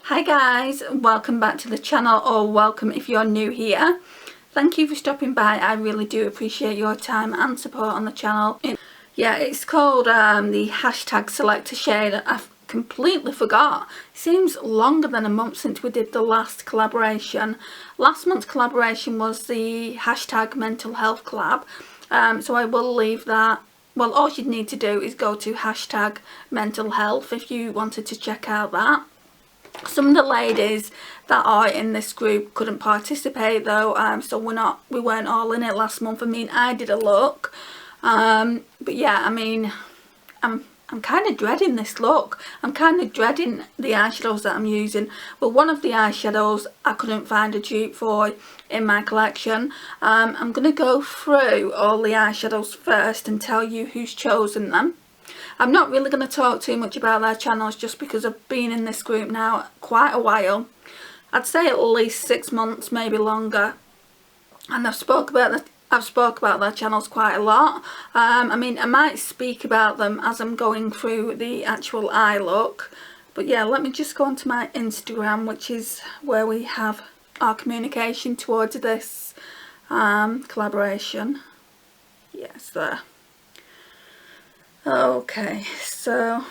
Hi guys, welcome back to the channel, or welcome if you're new here. Thank you for stopping by. I really do appreciate your time and support on the channel. Yeah, it's called the hashtag Selectashade. I've completely forgot. It seems longer than a month since we did the last collaboration. Last month's collaboration was the hashtag mental health collab. So I will leave that. Well, all you'd need to do is go to hashtag mental health if you wanted to check out that. Some of the ladies that are in this group couldn't participate though, so we weren't all in it last month. I mean, I did a look, but yeah, I mean, I'm kind of dreading this look. I'm kind of dreading the eyeshadows that I'm using. Well, one of the eyeshadows I couldn't find a dupe for in my collection. I'm going to go through all the eyeshadows first and tell you who's chosen them. I'm not really going to talk too much about their channels just because I've been in this group now quite a while. I'd say at least 6 months, maybe longer. And I've spoke about their channels quite a lot. I mean, I might speak about them as I'm going through the actual eye look. But yeah, let me just go onto my Instagram, which is where we have our communication towards this collaboration. Yes, there. Okay, so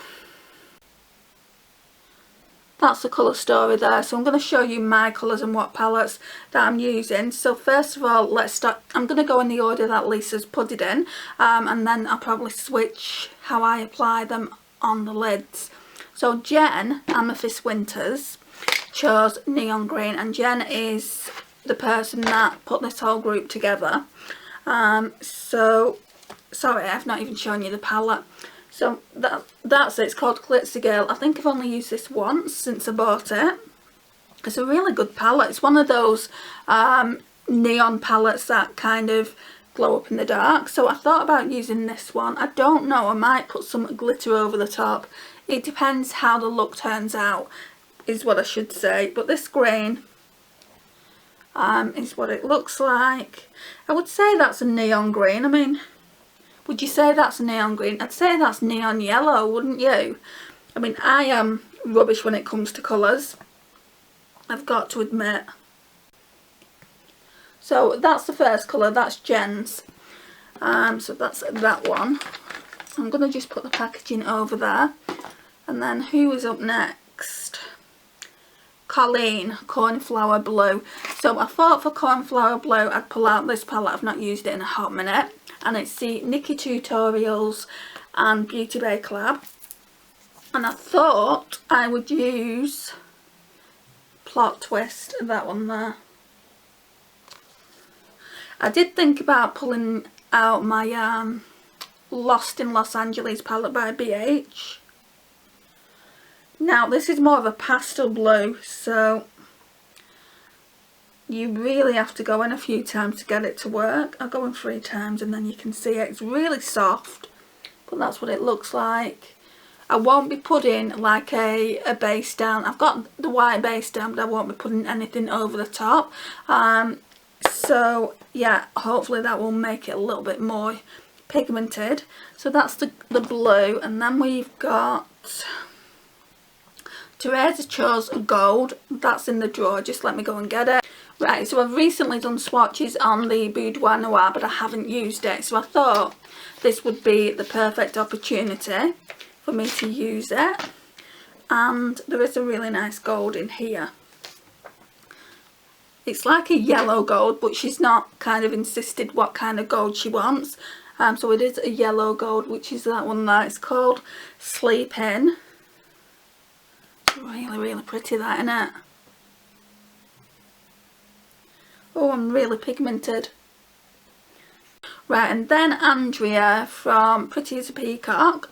that's the colour story there. So I'm going to show you my colours and what palettes that I'm using. So first of all, let's start. I'm going to go in the order that Lisa's put it in, and then I'll probably switch how I apply them on the lids. So Jen, Amethyst Winters, chose neon green, and Jen is the person that put this whole group together. So sorry, I've not even shown you the palette. So that's it. It's called Glitzy Girl. I think I've only used this once since I bought it. It's a really good palette. It's one of those neon palettes that kind of glow up in the dark. So I thought about using this one. I don't know, I might put some glitter over the top. It depends how the look turns out, is what I should say. But this green is what it looks like. I would say that's a neon green. I mean, would you say that's a neon green? I'd say that's neon yellow, wouldn't you? I mean, I am rubbish when it comes to colours, I've got to admit. So that's the first colour, that's Jen's. So that's that one. I'm going to just put the packaging over there. And then who is up next? Colleen, Cornflower Blue. So I thought for Cornflower Blue I'd pull out this palette. I've not used it in a hot minute. And it's the Nikki Tutorials and Beauty Bay collab. And I thought I would use Plot Twist, that one there. I did think about pulling out my Lost in Los Angeles palette by BH. Now this is more of a pastel blue, so you really have to go in a few times to get it to work. I'll go in 3 times and then you can see it. It's really soft, but that's what it looks like. I won't be putting like a base down. I've got the white base down, but I won't be putting anything over the top. So yeah, hopefully that will make it a little bit more pigmented. So that's the blue, and then we've got Teresa chose Gold. That's in the drawer, just let me go and get it. Right, so I've recently done swatches on the Boudoir Noir, but I haven't used it. So I thought this would be the perfect opportunity for me to use it. And there is a really nice gold in here. It's like a yellow gold, but she's not kind of insisted what kind of gold she wants. So it is a yellow gold, which is that one there. It's called Sleep In. Really, really pretty, that, isn't it? Oh, I'm really pigmented. Right, and then Andrea from Pretty as a Peacock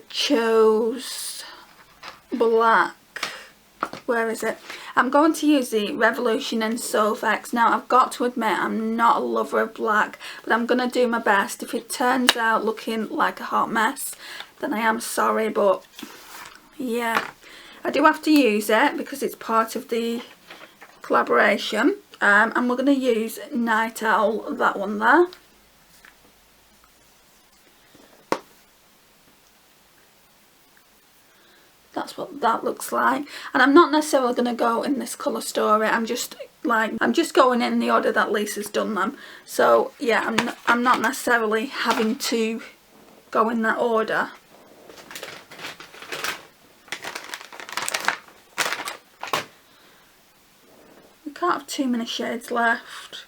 chose black. Where is it? I'm going to use the Revolution in Sofx. Now, I've got to admit, I'm not a lover of black, but I'm going to do my best. If it turns out looking like a hot mess, then I am sorry, but yeah, I do have to use it because it's part of the collaboration. And we're going to use Night Owl, that one there. That's what that looks like. And I'm not necessarily going to go in this colour story. I'm just going in the order that Lisa's done them. So yeah, I'm not necessarily having to go in that order. We can't have too many shades left.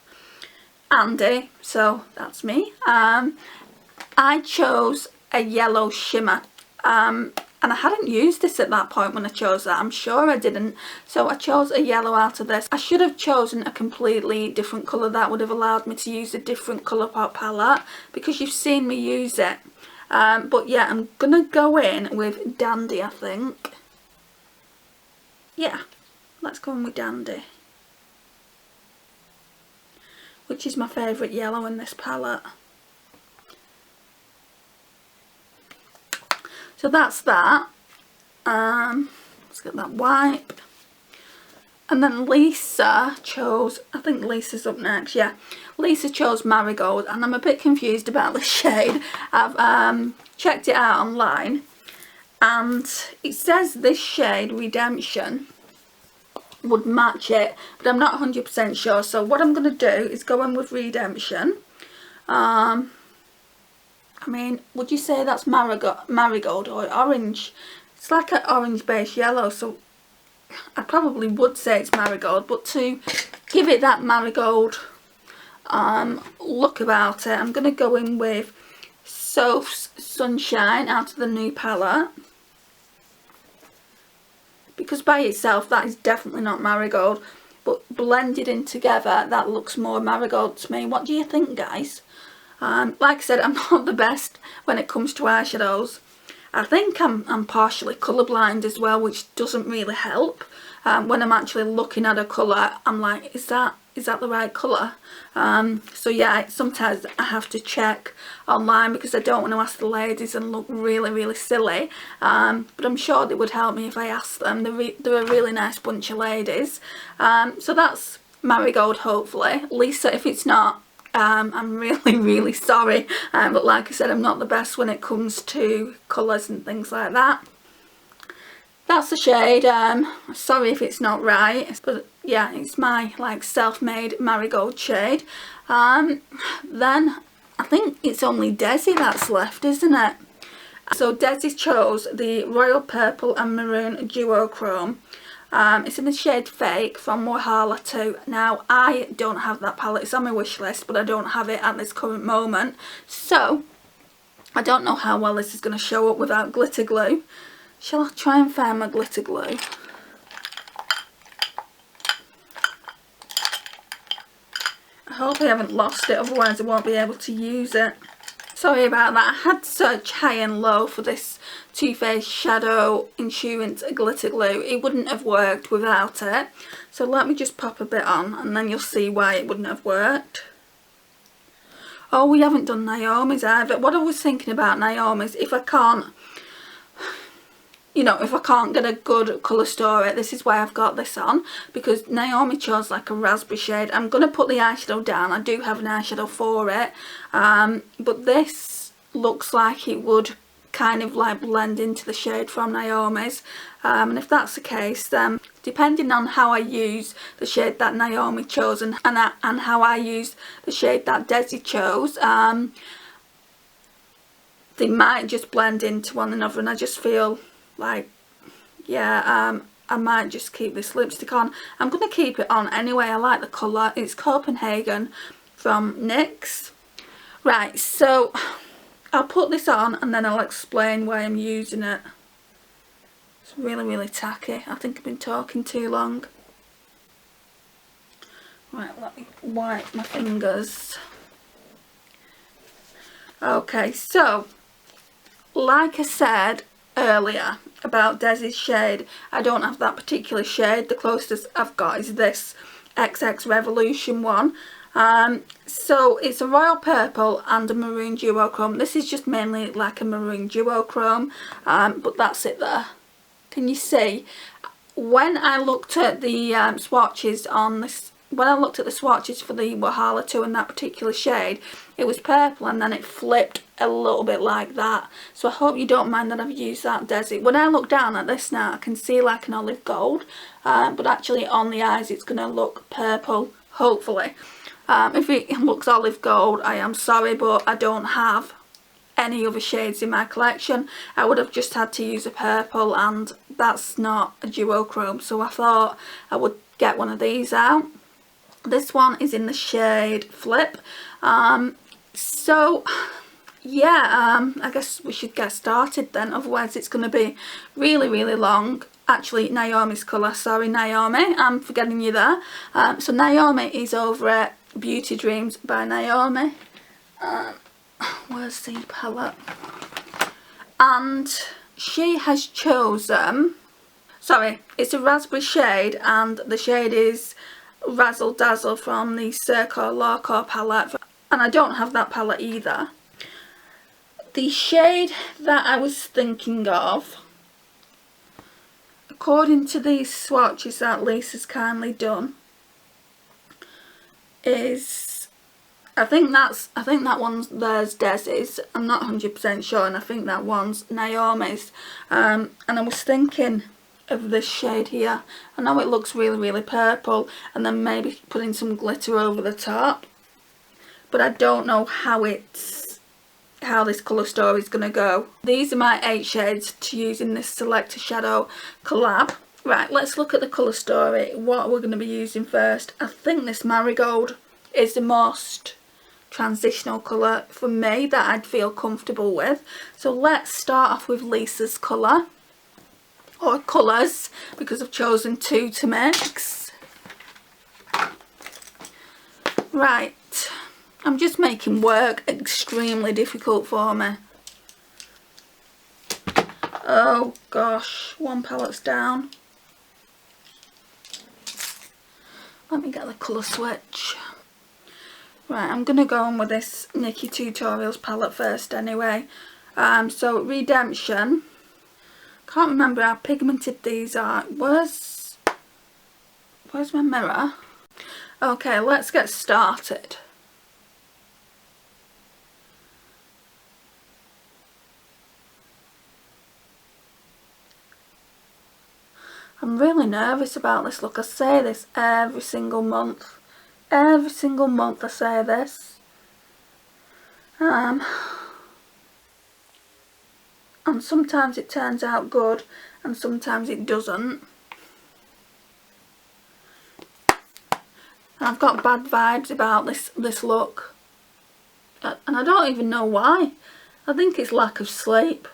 Andy, so that's me. I chose a yellow shimmer, and I hadn't used this at that point when I chose that. I'm sure I didn't. So I chose a yellow out of this. I should have chosen a completely different colour. That would have allowed me to use a different Colourpop palette, because you've seen me use it. But yeah, I'm gonna go in with Dandy, I think. Yeah, let's go in with Dandy, which is my favourite yellow in this palette. So that's that. Let's get that wipe. And then Lisa chose, I think Lisa's up next, yeah. Lisa chose Marigold, and I'm a bit confused about the shade. I've checked it out online, and it says this shade, Redemption, would match it, but I'm not 100% sure. So what I'm going to do is go in with Redemption. I mean, would you say that's marigold or orange? It's like an orange base yellow, so I probably would say it's marigold, but to give it that marigold look about it, I'm going to go in with Soph's Sunshine out of the new palette, because by itself that is definitely not marigold, but blended in together that looks more marigold to me. What do you think, guys? Like I said, I'm not the best when it comes to eyeshadows. I think I'm partially colourblind as well, which doesn't really help. When I'm actually looking at a colour, I'm like, is that the right colour? So yeah, sometimes I have to check online, because I don't want to ask the ladies and look really, really silly. But I'm sure they would help me if I asked them. They're a really nice bunch of ladies. So that's Marigold, hopefully. Lisa, if it's not, I'm really, really sorry. But like I said, I'm not the best when it comes to colours and things like that. That's the shade. Sorry if it's not right, but yeah, it's my like self-made Marigold shade. Then I think it's only Desi that's left, isn't it? So Desi chose the Royal Purple and Maroon Duochrome. It's in the shade Fake from Wahala 2. Now, I don't have that palette. It's on my wish list, but I don't have it at this current moment. So, I don't know how well this is going to show up without glitter glue. Shall I try and find my glitter glue? I hope I haven't lost it, otherwise I won't be able to use it. Sorry about that. I had to search high and low for this Too Faced Shadow Insurance Glitter Glue. It wouldn't have worked without it. So let me just pop a bit on, and then you'll see why it wouldn't have worked. Oh, we haven't done Naomi's either. What I was thinking about Naomi's, if I can't, you know, if I can't get a good colour story, this is why I've got this on, because Naomi chose like a raspberry shade. I'm going to put the eyeshadow down. I do have an eyeshadow for it, but this looks like it would kind of like blend into the shade from Naomi's, and if that's the case, then depending on how I use the shade that Naomi chose and how I use the shade that Desi chose, they might just blend into one another, and I just feel like, yeah, I might just keep this lipstick on. I'm going to keep it on anyway. I like the colour. It's Copenhagen from NYX. Right, so I'll put this on and then I'll explain why I'm using it. It's really, really tacky. I think I've been talking too long. Right, let me wipe my fingers. Okay, so like I said earlier about Desi's shade, I don't have that particular shade. The closest I've got is this XX Revolution one. So it's a royal purple and a maroon duochrome. This is just mainly like a maroon duochrome, but that's it there. Can you see? When I looked at the swatches on this when I looked at the swatches for the Wahala 2 in that particular shade, it was purple and then it flipped a little bit like that. So I hope you don't mind that I've used that Desi. When I look down at this now, I can see like an olive gold, but actually on the eyes it's going to look purple, hopefully. If it looks olive gold, I am sorry, but I don't have any other shades in my collection. I would have just had to use a purple, and that's not a duochrome, so I thought I would get one of these out. This one is in the shade Flip. So yeah, I guess we should get started then, otherwise it's going to be really long. Actually, Naomi's colour, sorry Naomi, I'm forgetting you there. So Naomi is over at Beauty Dreams by Naomi. Where's the palette? And she has chosen, sorry, it's a raspberry shade, and the shade is Razzle Dazzle from the Circa Lawcore palette, and I don't have that palette either. The shade that I was thinking of, according to these swatches that Lisa's kindly done, is, I think that one's there's Desi's. I'm not 100% sure, and I think that one's Naomi's. And I was thinking of this shade here. I know it looks really purple, and then maybe putting some glitter over the top, but I don't know how this colour story is going to go. These are my 8 shades to use in this Selectashade collab. Right, let's look at the colour story. What we're going to be using first. I think this marigold is the most transitional colour for me that I'd feel comfortable with. So let's start off with Lisa's colour, or colours, because I've chosen 2 to mix. Right, I'm just making work extremely difficult for me. Oh gosh, one palette's down. Let me get the colour switch. Right, I'm going to go on with this Nikki Tutorials palette first anyway. So Redemption. Can't remember how pigmented these are. Where's my mirror? Okay, let's get started. I'm really nervous about this look. I say this every single month. Every single month I say this. And sometimes it turns out good and sometimes it doesn't. And I've got bad vibes about this look. And I don't even know why. I think it's lack of sleep.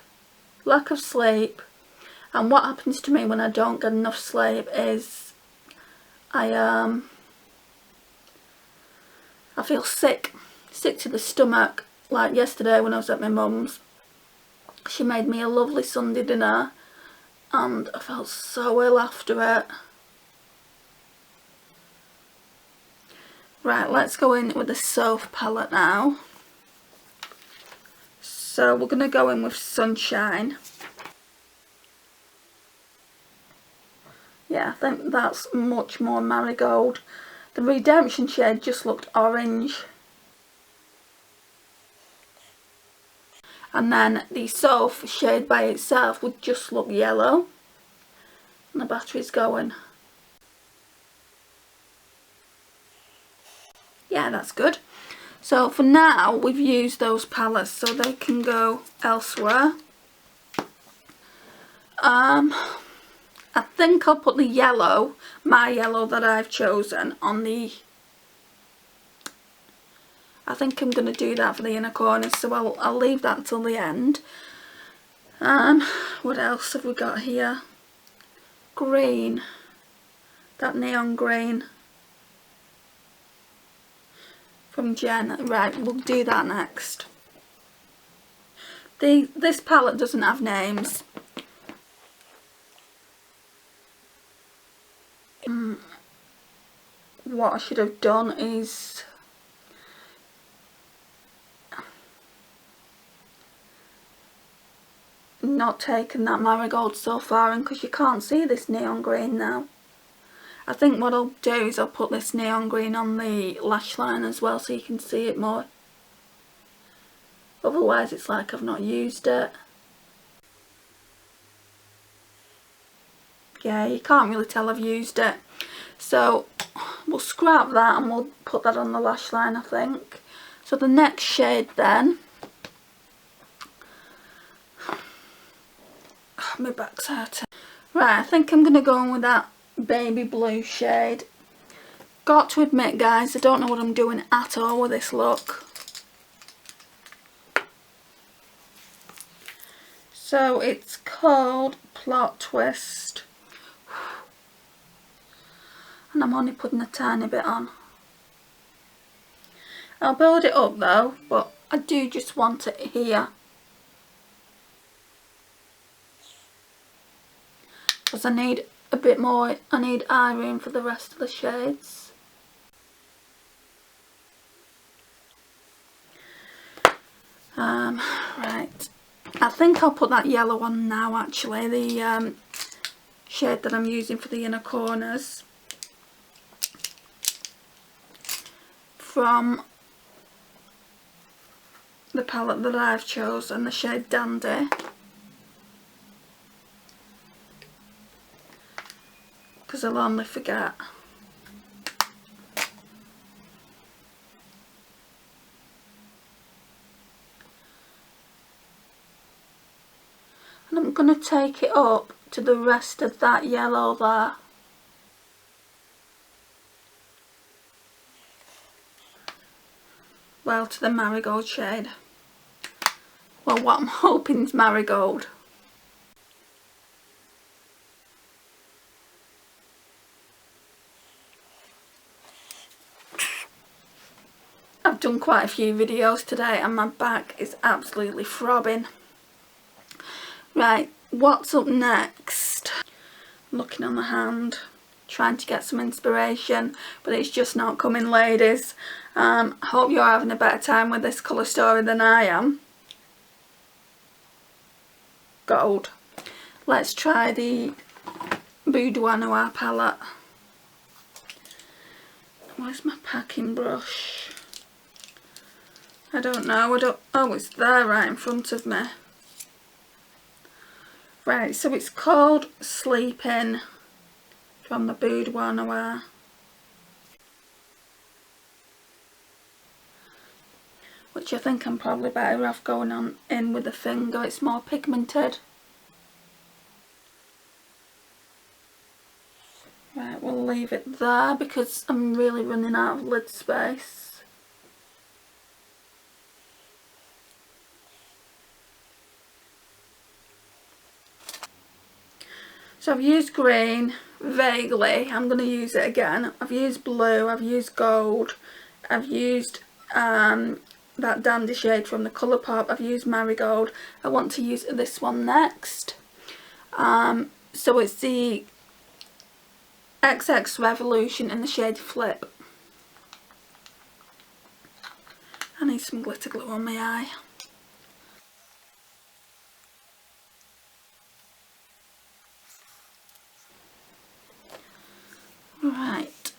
Lack of sleep. And what happens to me when I don't get enough sleep is I feel sick to the stomach. Like yesterday when I was at my mum's, she made me a lovely Sunday dinner and I felt so ill after it. Right, let's go in with the Soph palette now. So we're going to go in with Sunshine. Yeah, I think that's much more marigold. The Redemption shade just looked orange. And then the Soph shade by itself would just look yellow. And the battery's going. Yeah, that's good. So for now, we've used those palettes so they can go elsewhere. I think I'll put the yellow, my yellow that I've chosen, on the... I think I'm going to do that for the inner corners, so I'll leave that till the end. What else have we got here? Green. That neon green. From Jen. Right, we'll do that next. This palette doesn't have names. What I should have done is not taken that marigold so far in, because you can't see this neon green now. I think what I'll do is I'll put this neon green on the lash line as well so you can see it more. Otherwise it's like I've not used it. Yeah, you can't really tell I've used it. So we'll scrap that and we'll put that on the lash line, I think. So the next shade then, my back's hurting. Right, I think I'm going to go in with that baby blue shade. Got to admit guys, I don't know what I'm doing at all with this look. So it's called Plot Twist. And I'm only putting a tiny bit on. I'll build it up though, but I do just want it here. Because I need a bit more, I need eye room for the rest of the shades. Right, I think I'll put that yellow on now actually, the shade that I'm using for the inner corners. From the palette that I've chosen, the shade Dandy. Because I'll only forget. And I'm going to take it up to the rest of that yellow there. Well, to the marigold shade. Well, what I'm hoping is marigold. I've done quite a few videos today and my back is absolutely throbbing. Right, what's up next? Looking on the hand, trying to get some inspiration, but it's just not coming, ladies. I hope you're having a better time with this colour story than I am. Gold. Let's try the Boudoir Noir palette. Where's my packing brush? I don't know, oh, it's there right in front of me. Right, so it's called Sleeping from the Boudoir Noir. Which I think I'm probably better off going on in with the finger, it's more pigmented. Right, we'll leave it there because I'm really running out of lid space. So I've used green, vaguely, I'm going to use it again. I've used blue, I've used gold, I've used that Dandy shade from the Colourpop, I've used marigold. I want to use this one next. So it's the XX Revolution in the shade Flip. I need some glitter glue on my eye. Right,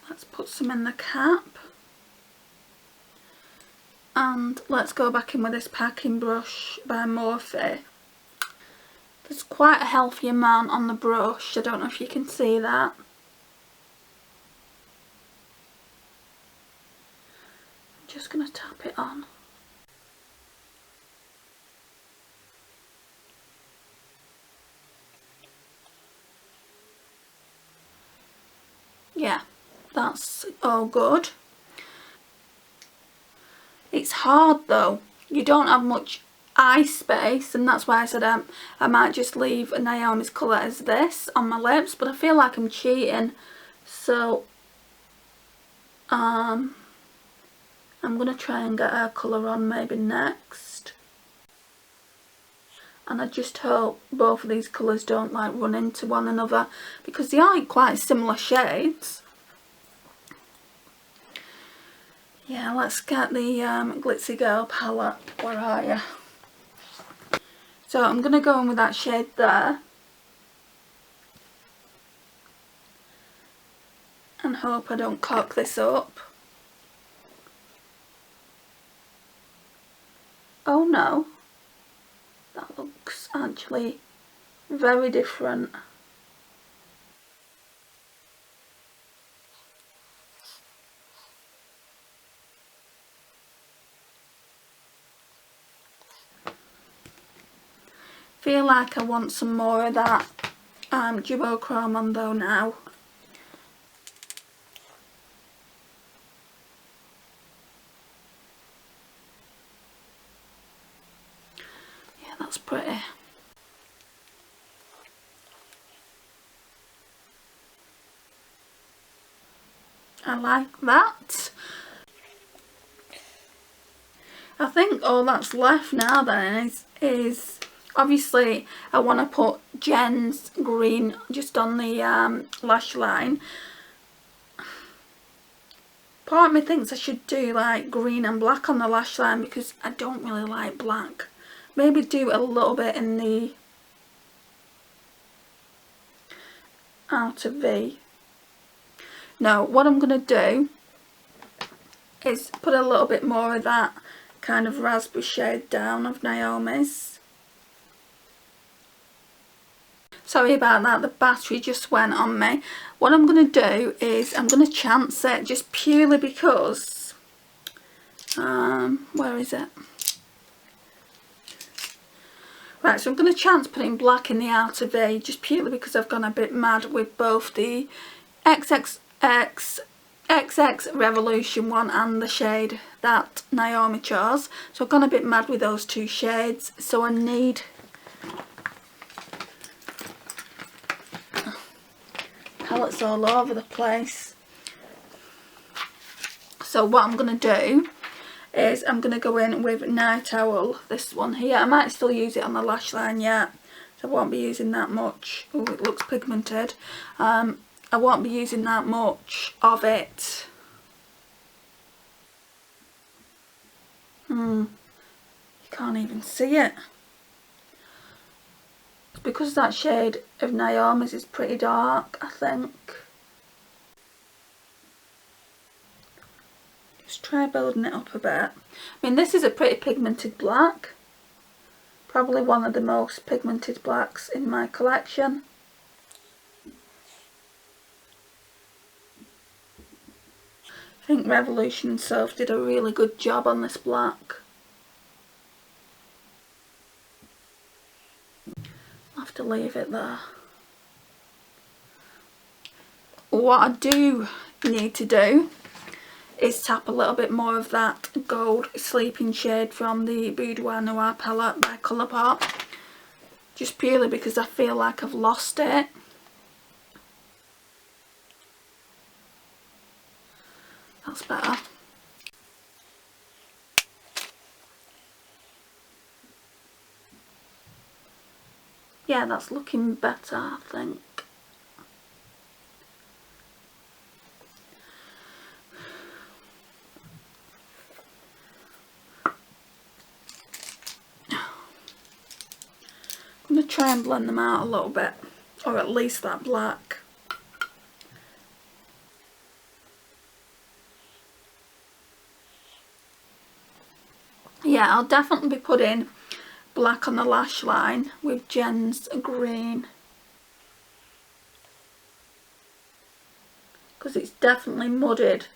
let's put some in the cap. And let's go back in with this packing brush by Morphe. There's quite a healthy amount on the brush, I don't know if you can see that. I'm just going to tap it on. Yeah, that's all good. It's hard though, you don't have much eye space, and that's why I said I might just leave Naomi's colour as this on my lips, but I feel like I'm cheating, so I'm going to try and get her colour on maybe next. And I just hope both of these colours don't like run into one another because they are quite similar shades. Yeah, let's get the Glitzy Girl palette. Where are you? So I'm going to go in with that shade there. and hope I don't cock this up. Oh no, that looks actually very different. Feel like I want some more of that duochrome on though now. Yeah, that's pretty. I like that. I think all that's left now then is obviously I want to put Jen's green just on the lash line. Part of me thinks I should do like green and black on the lash line because I don't really like black. Maybe do a little bit in the outer V. No, what I'm going to do is put a little bit more of that kind of raspberry shade down of Naomi's. Sorry about that, the battery just went on me. What I'm going to do is I'm going to chance it just purely because, where is it? Right, so I'm going to chance putting black in the outer V just purely because I've gone a bit mad with both the XX Revolution one and the shade that Naomi chose. So I've gone a bit mad with those two shades, so I need palettes all over the place. So what I'm going to do is I'm going to go in with Night Owl, this one here. I might still use it on the lash line yet, so I won't be using that much. Oh, it looks pigmented. I won't be using that much of it. You can't even see it. It's because that shade of Naomi's is pretty dark, I think. Just try building it up a bit. I mean, this is a pretty pigmented black. Probably one of the most pigmented blacks in my collection. I think Revolution and Soph did a really good job on this black. I'll have to leave it there. What I do need to do is tap a little bit more of that gold sleeping shade from the Boudoir Noir palette by Collab, just purely because I feel like I've lost it. That's better. Yeah, that's looking better, I think. I'm going to try and blend them out a little bit, or at least that black. Yeah, I'll definitely be putting black on the lash line with Jen's green, because it's definitely muddied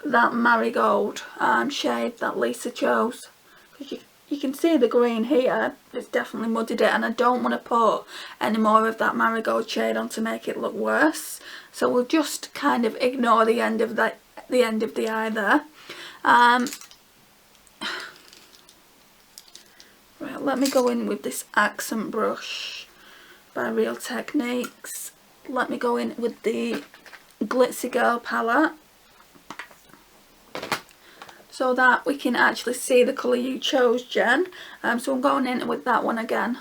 that marigold shade that Lisa chose. Because you can see the green here, it's definitely muddied it, and I don't want to put any more of that marigold shade on to make it look worse. So we'll just kind of ignore the end of the eye there. Right, let me go in with this accent brush by Real Techniques. Let me go in with the Glitzy Girl palette so that we can actually see the colour you chose, Jen. So I'm going in with that one again.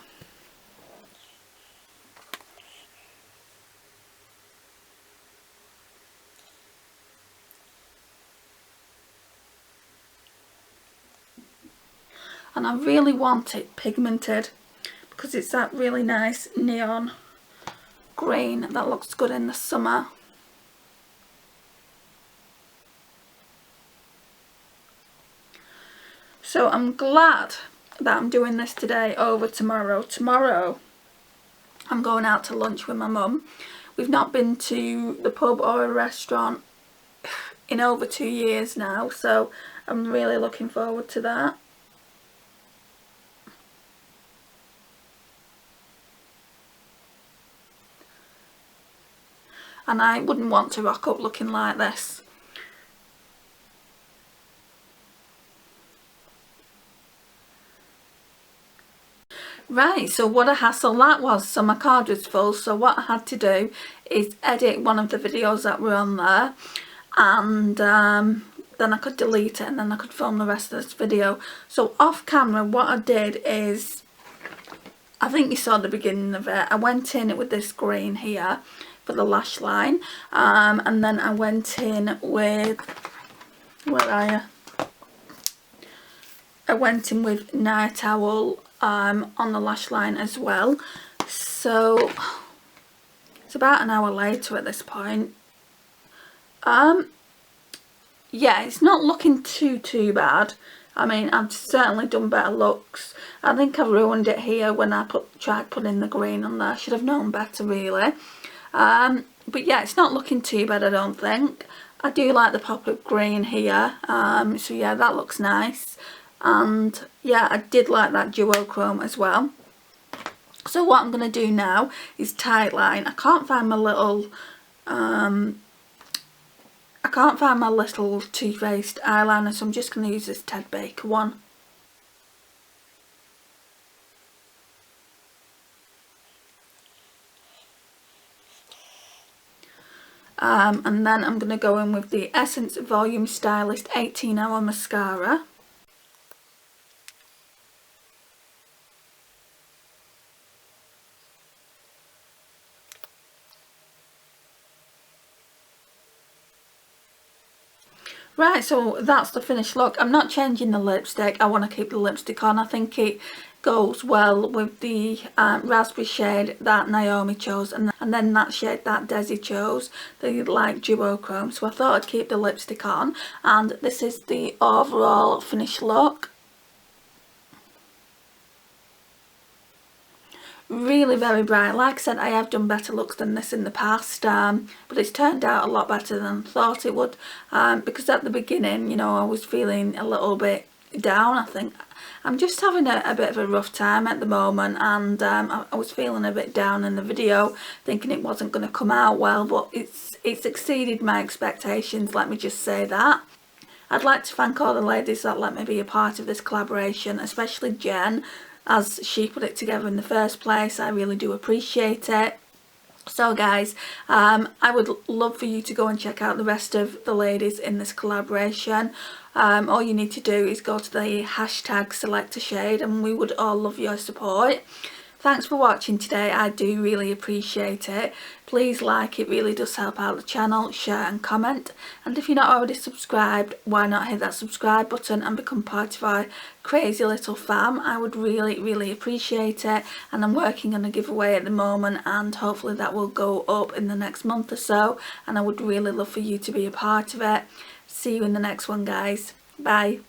And I really want it pigmented because it's that really nice neon green that looks good in the summer. So I'm glad that I'm doing this today over tomorrow. Tomorrow I'm going out to lunch with my mum. We've not been to the pub or a restaurant in over 2 years now, so I'm really looking forward to that. And I wouldn't want to rock up looking like this. Right, so what a hassle that was. So my card was full, so what I had to do is edit one of the videos that were on there, and then I could delete it and then I could film the rest of this video. So off camera what I did is, I think you saw the beginning of it, I went in with this green here for the lash line, and then I went in with, where are you? I went in with Night Owl on the lash line as well. So it's about an hour later at this point. Yeah, it's not looking too bad. I mean, I've certainly done better looks. I think I ruined it here when I tried putting the green on there. I should have known better really. But yeah, it's not looking too bad, I don't think. I do like the pop of green here. So yeah, that looks nice. And yeah, I did like that duochrome as well. So what I'm going to do now is tight line. I can't find my little Too Faced eyeliner, so I'm just going to use this Ted Baker one. And then I'm going to go in with the Essence Volume Stylist 18-Hour Mascara. Right, so that's the finished look. I'm not changing the lipstick. I want to keep the lipstick on. I think it goes well with the raspberry shade that Naomi chose, and then that shade that Desi chose, the light duochrome. So I thought I'd keep the lipstick on, and this is the overall finished look. Really very bright. Like I said, I have done better looks than this in the past, but it's turned out a lot better than I thought it would, because at the beginning, you know, I was feeling a little bit down. I think I'm just having a bit of a rough time at the moment, and I was feeling a bit down in the video, thinking it wasn't going to come out well, but it's exceeded my expectations, let me just say that. I'd like to thank all the ladies that let me be a part of this collaboration, especially Jen, as she put it together in the first place. I really do appreciate it. So guys, I would love for you to go and check out the rest of the ladies in this collaboration. All you need to do is go to the hashtag Selectashade, and we would all love your support. Thanks for watching today. I do really appreciate it. Please like, it really does help out the channel. Share and comment. And if you're not already subscribed, why not hit that subscribe button and become part of our crazy little fam? I would really appreciate it. And I'm working on a giveaway at the moment, and hopefully that will go up in the next month or so. And I would really love for you to be a part of it. See you in the next one, guys. Bye.